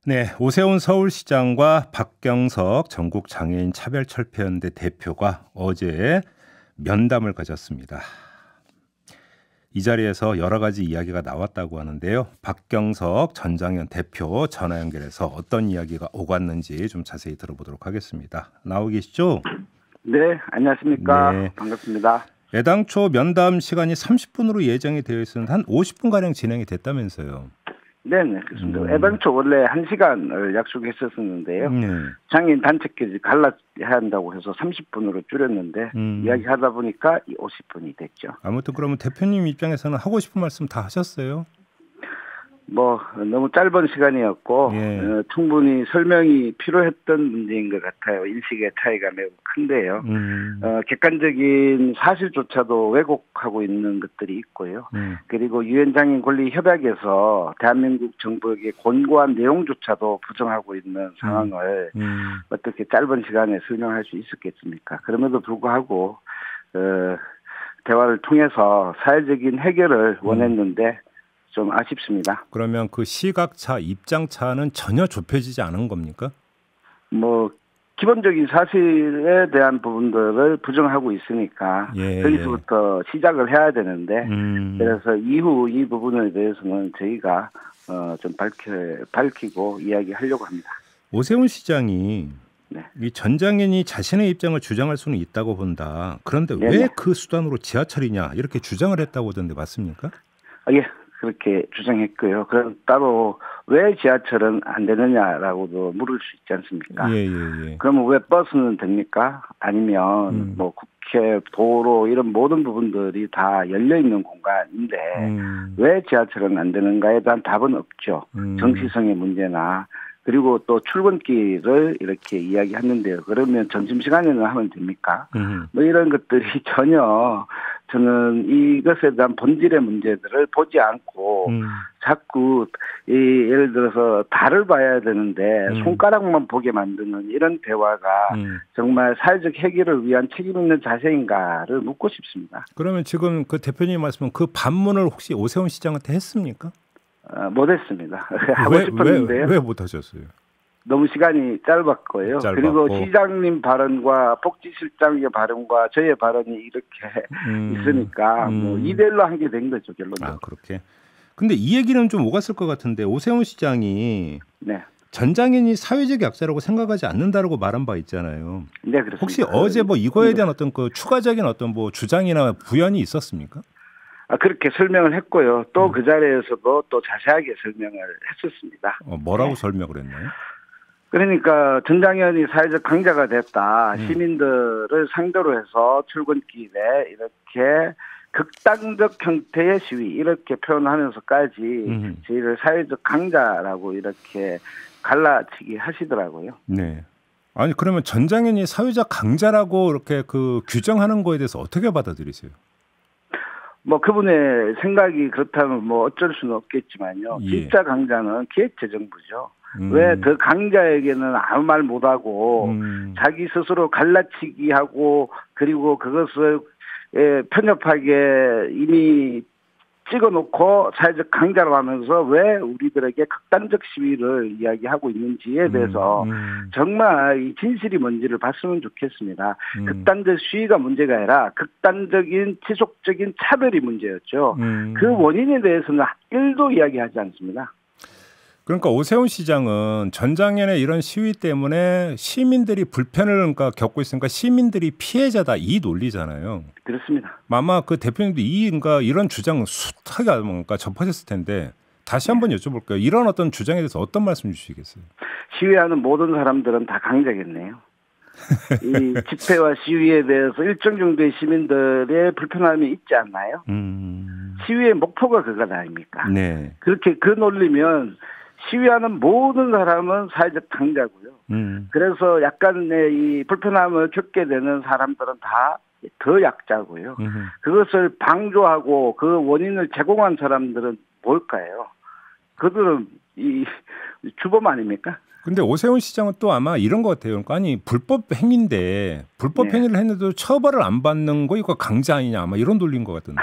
네, 오세훈 서울시장과 박경석 전국장애인 차별철폐연대 대표가 어제 면담을 가졌습니다. 이 자리에서 여러 가지 이야기가 나왔다고 하는데요. 박경석 전 장애인 대표 전화 연결해서 어떤 이야기가 오갔는지 좀 자세히 들어보도록 하겠습니다. 나오 계시죠? 네, 안녕하십니까. 네. 반갑습니다. 애당초 면담 시간이 30분으로 예정이 되어 있었는데 한 50분가량 진행이 됐다면서요. 네, 그렇습니다. 애당초 원래 1시간을 약속했었는데요. 장애인 단체끼리 갈라야 한다고 해서 30분으로 줄였는데 이야기하다 보니까 50분이 됐죠. 아무튼 그러면 대표님 입장에서는 하고 싶은 말씀 다 하셨어요? 너무 짧은 시간이었고 충분히 설명이 필요했던 문제인 것 같아요. 인식의 차이가 매우 큰데요. 객관적인 사실조차도 왜곡하고 있는 것들이 있고요. 그리고 유엔 장애인 권리 협약에서 대한민국 정부에게 권고한 내용조차도 부정하고 있는 상황을 어떻게 짧은 시간에 설명할 수 있었겠습니까? 그럼에도 불구하고 대화를 통해서 사회적인 해결을 원했는데 좀 아쉽습니다. 그러면 그 시각차, 입장차는 전혀 좁혀지지 않은 겁니까? 기본적인 사실에 대한 부분들을 부정하고 있으니까 거기서부터 시작을 해야 되는데 그래서 이후 이 부분에 대해서는 저희가 좀 밝히고 이야기하려고 합니다. 오세훈 시장이 이 전장애인이 자신의 입장을 주장할 수는 있다고 본다. 그런데 왜 그 수단으로 지하철이냐 이렇게 주장을 했다고 하던데 맞습니까? 예. 그렇게 주장했고요. 그럼 따로 왜 지하철은 안 되느냐라고도 물을 수 있지 않습니까? 그러면 왜 버스는 됩니까? 아니면 국회, 도로 이런 모든 부분들이 다 열려있는 공간인데 왜 지하철은 안 되는가에 대한 답은 없죠. 정치성의 문제나 그리고 또 출근길을 이렇게 이야기하는데요. 그러면 점심시간에는 하면 됩니까? 이런 것들이 전혀 저는 이것에 대한 본질의 문제들을 보지 않고 자꾸 예를 들어서 달을 봐야 되는데 손가락만 보게 만드는 이런 대화가 정말 사회적 해결을 위한 책임 있는 자세인가를 묻고 싶습니다. 그러면 지금 그 대표님 말씀은 그 반문을 혹시 오세훈 시장한테 했습니까? 못했습니다. 하고 싶었는데요. 왜 못하셨어요? 너무 시간이 짧았고요. 그리고 시장님 발언과 복지실장의 발언과 저의 발언이 이렇게 있으니까 2대1로 한 게 된 거죠, 결론적으로. 그렇게. 근데 이 얘기는 좀 오갔을 것 같은데 오세훈 시장이 전장애인이 사회적 약자라고 생각하지 않는다라고 말한 바 있잖아요. 네, 그렇습니다. 혹시 어제 이거에 대한 어떤 그 추가적인 어떤 주장이나 부연이 있었습니까? 그렇게 설명을 했고요. 또 그 자리에서도 또 자세하게 설명을 했었습니다. 뭐라고 설명을 했나요? 그러니까 전장애인이 사회적 강자가 됐다. 시민들을 상대로 해서 출근길에 이렇게 극단적 형태의 시위 이렇게 표현하면서까지 저희를 사회적 강자라고 이렇게 갈라치기 하시더라고요. 네. 아니 그러면 전장애인이 사회적 강자라고 이렇게 그 규정하는 거에 대해서 어떻게 받아들이세요? 그분의 생각이 그렇다면 어쩔 수는 없겠지만요. 진짜 강자는 기획재정부죠. 왜 더 강자에게는 아무 말 못하고 자기 스스로 갈라치기 하고 그리고 그것을 편협하게 이미 찍어놓고 사회적 강자라고 하면서 왜 우리들에게 극단적 시위를 이야기하고 있는지에 대해서 정말 이 진실이 뭔지를 봤으면 좋겠습니다. 극단적 시위가 문제가 아니라 극단적인 지속적인 차별이 문제였죠. 그 원인에 대해서는 1도 이야기하지 않습니다. 그러니까 오세훈 시장은 전장애인의 이런 시위 때문에 시민들이 불편을 겪고 있으니까 시민들이 피해자다 이 논리잖아요. 그렇습니다. 아마 그 대표님도 이런 주장 숱하게 접하셨을 텐데 다시 한번 여쭤볼게요. 이런 어떤 주장에 대해서 어떤 말씀 주시겠어요? 시위하는 모든 사람들은 다 강자겠네요. 이 집회와 시위에 대해서 일정 정도의 시민들의 불편함이 있지 않나요? 시위의 목표가 그것 아닙니까? 네. 그렇게 그 논리면 시위하는 모든 사람은 사회적 강자고요. 그래서 약간의 이 불편함을 겪게 되는 사람들은 다 더 약자고요. 그것을 방조하고 그 원인을 제공한 사람들은 뭘까요? 그들은 이 주범 아닙니까? 근데 오세훈 시장은 또 아마 이런 것 같아요. 그러니까 아니 불법 행위인데 불법 행위를 했는데도 처벌을 안 받는 거 이거 강자 아니냐 아마 이런 논리인 것 같은데.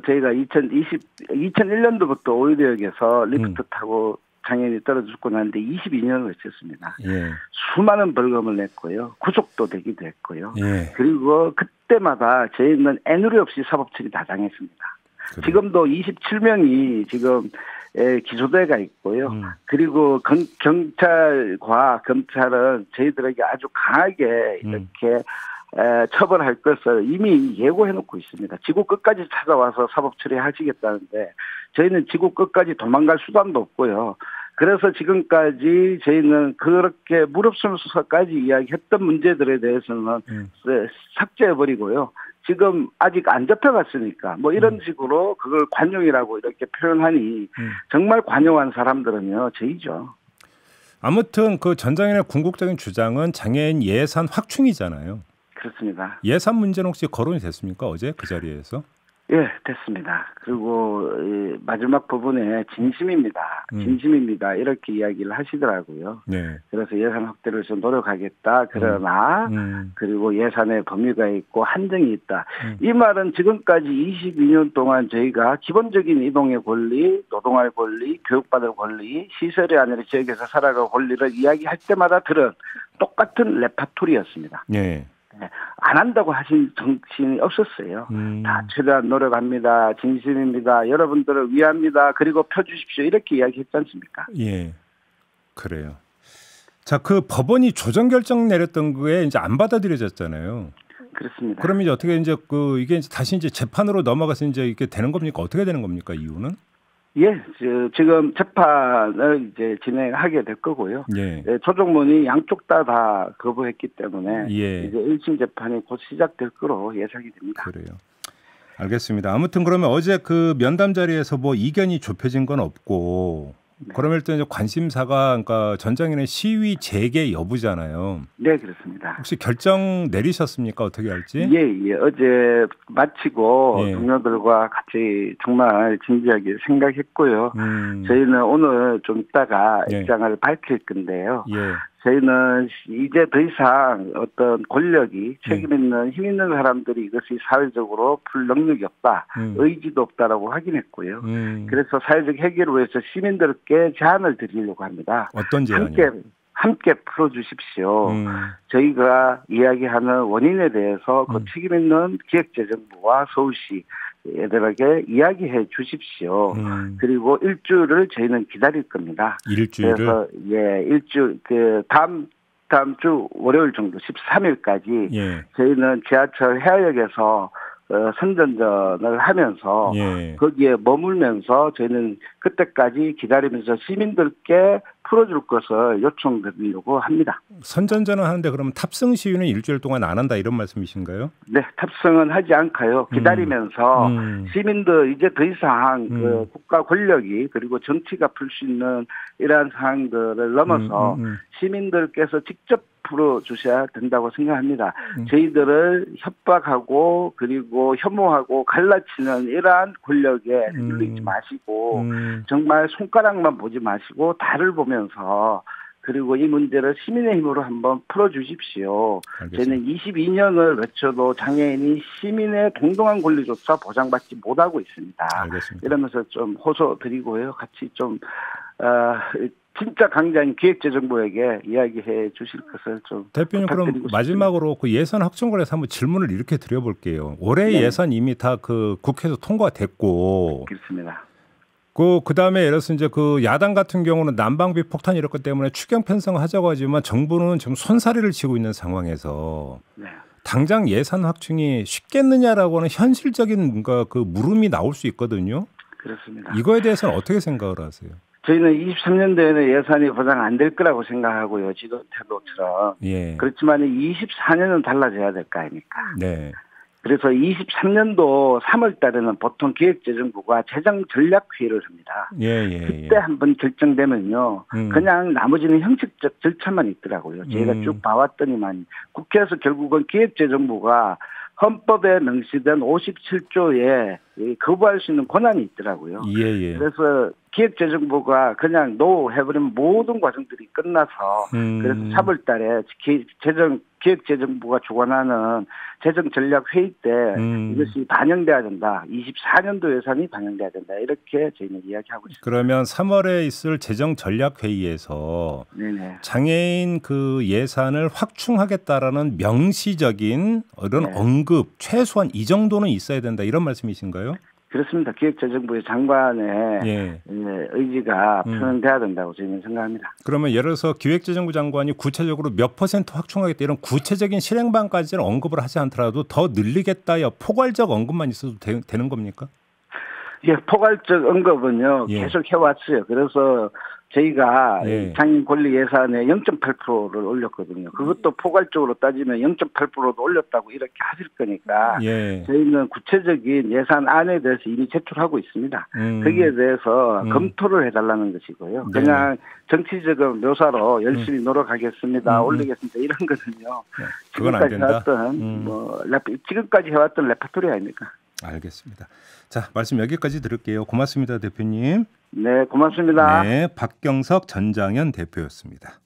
저희가 2001년도부터 오이대역에서 리프트 타고 장애인이 떨어져 죽고 나는데 22년을 거쳤습니다. 예. 수많은 벌금을 냈고요. 구속도 되기도 했고요. 예. 그리고 그때마다 저희는 애누리 없이 사법처리 다 당했습니다. 그래. 지금도 27명이 지금 기소대가 있고요. 그리고 경찰과 검찰은 저희들에게 아주 강하게 이렇게 처벌할 것을 이미 예고해놓고 있습니다. 지구 끝까지 찾아와서 사법 처리하시겠다는데 저희는 지구 끝까지 도망갈 수단도 없고요. 그래서 지금까지 저희는 그렇게 무릎쓰는 수사까지 이야기했던 문제들에 대해서는 삭제해버리고요. 지금 아직 안 잡혀갔으니까 뭐 이런 식으로 그걸 관용이라고 이렇게 표현하니 정말 관용한 사람들은요 저희죠. 아무튼 그 전 장인의 궁극적인 주장은 장애인 예산 확충이잖아요. 그렇습니다. 예산 문제는 혹시 거론이 됐습니까? 어제 그 자리에서? 예, 됐습니다. 그리고 마지막 부분에 진심입니다. 진심입니다. 이렇게 이야기를 하시더라고요. 네. 그래서 예산 확대를 좀 노력하겠다. 그러나 그리고 예산의 범위가 있고 한정이 있다. 이 말은 지금까지 22년 동안 저희가 기본적인 이동의 권리, 노동할 권리, 교육받을 권리, 시설이 아니라 지역에서 살아갈 권리를 이야기할 때마다 들은 똑같은 레파토리였습니다. 네. 안 한다고 하신 정신이 없었어요. 다 최대한 노력합니다. 진심입니다. 여러분들을 위합니다. 그리고 펴주십시오. 이렇게 이야기했지 않습니까? 예, 그래요. 자, 그 법원이 조정 결정 내렸던 거에 이제 안 받아들여졌잖아요. 그렇습니다. 그럼 이제 어떻게 이제 이게 이제 다시 이제 재판으로 넘어가서 이제 이게 되는 겁니까? 어떻게 되는 겁니까? 이유는? 예, 지금 재판을 이제 진행하게 될 거고요. 예. 조정문이 양쪽 다 거부했기 때문에 이제 1심 재판이 곧 시작될 거로 예상이 됩니다. 그래요. 알겠습니다. 아무튼 그러면 어제 그 면담 자리에서 뭐 이견이 좁혀진 건 없고 그러면 일단 이제 관심사가 그러니까 전 장인의 시위 재개 여부잖아요. 네, 그렇습니다. 혹시 결정 내리셨습니까? 어떻게 할지? 예. 어제 마치고 동료들과 같이 정말 진지하게 생각했고요. 저희는 오늘 좀 이따가 입장을 밝힐 건데요. 저희는 이제 더 이상 어떤 권력이 책임 있는 힘 있는 사람들이 이것이 사회적으로 풀 능력이 없다. 의지도 없다라고 확인했고요. 그래서 사회적 해결을 위해서 시민들께 제안을 드리려고 합니다. 어떤 제안이요? 함께 풀어주십시오. 저희가 이야기하는 원인에 대해서 그 책임 있는 기획재정부와 서울시 애들에게 이야기해 주십시오. 그리고 일주를 저희는 기다릴 겁니다. 일주일을? 그래서 일주 다음 주 월요일 정도 13일까지 저희는 지하철 해화역에서 선전전을 하면서 거기에 머물면서 저희는 그때까지 기다리면서 시민들께 풀어줄 것을 요청드리려고 합니다. 선전전을 하는데 그러면 탑승 시위는 일주일 동안 안 한다 이런 말씀이신가요? 네, 탑승은 하지 않고요. 기다리면서 시민들 이제 더 이상 그 국가 권력이 그리고 정치가 풀 수 있는 이러한 사항들을 넘어서 시민들께서 직접 풀어주셔야 된다고 생각합니다. 저희들을 협박하고 그리고 혐오하고 갈라치는 이러한 권력에 눌리지 마시고 정말 손가락만 보지 마시고 달을 보면서 그리고 이 문제를 시민의 힘으로 한번 풀어주십시오. 알겠습니다. 저희는 22년을 거쳐도 장애인이 시민의 동등한 권리조차 보장받지 못하고 있습니다. 알겠습니다. 이러면서 좀 호소드리고요. 같이 좀 진짜 강자인 기획재정부에게 이야기해 주실 것을 좀 대표님 그럼 마지막으로 그 예산 확충 관련해서 한번 질문을 이렇게 드려볼게요. 올해 예산 이미 다 그 국회에서 통과됐고 그렇습니다. 그다음에 예를 들어서 이제 그 야당 같은 경우는 난방비 폭탄 이럴 것 때문에 추경 편성하자고 하지만 정부는 지금 손사래를 치고 있는 상황에서 당장 예산 확충이 쉽겠느냐라고 하는 현실적인 뭔가 그 물음이 나올 수 있거든요. 그렇습니다. 이거에 대해서는 어떻게 생각을 하세요? 저희는 23년도에는 예산이 보장 안 될 거라고 생각하고요. 지도 태도처럼. 그렇지만 24년은 달라져야 될 거 아닙니까? 네. 그래서 23년도 3월 달에는 보통 기획재정부가 재정 전략회의를 합니다. 그때 한번 결정되면요. 그냥 나머지는 형식적 절차만 있더라고요. 저희가 쭉 봐왔더니만 국회에서 결국은 기획재정부가 헌법에 명시된 57조의 거부할 수 있는 권한이 있더라고요. 예. 그래서 기획재정부가 그냥 해버리면 모든 과정들이 끝나서 그래서 3월 달에 기획재정부가 주관하는 재정전략회의 때 이것이 반영돼야 된다. 24년도 예산이 반영돼야 된다. 이렇게 저희는 이야기하고 있습니다. 그러면 3월에 있을 재정전략회의에서 네네. 장애인 그 예산을 확충하겠다라는 명시적인 이런 네. 언급 최소한 이 정도는 있어야 된다. 이런 말씀이신가요? 그렇습니다. 기획재정부의 장관의 의지가 표현돼야 된다고 저희는 생각합니다. 그러면 예를 들어서 기획재정부 장관이 구체적으로 몇 % 확충하겠다 이런 구체적인 실행방까지는 언급을 하지 않더라도 더 늘리겠다야 포괄적 언급만 있어도 되는 겁니까? 예, 포괄적 언급은요 계속 해왔어요. 그래서 저희가 장애인 권리 예산의 0.8%를 올렸거든요. 그것도 포괄적으로 따지면 0.8%도 올렸다고 이렇게 하실 거니까 저희는 구체적인 예산안에 대해서 이미 제출하고 있습니다. 거기에 대해서 검토를 해달라는 것이고요. 그냥 정치적인 묘사로 열심히 노력하겠습니다. 올리겠습니다. 이런 거는요. 그건 안 된다. 지금까지 해왔던 레퍼토리 아닙니까? 알겠습니다. 자, 말씀 여기까지 들을게요. 고맙습니다, 대표님. 네, 고맙습니다. 네, 박경석 전장현 대표였습니다.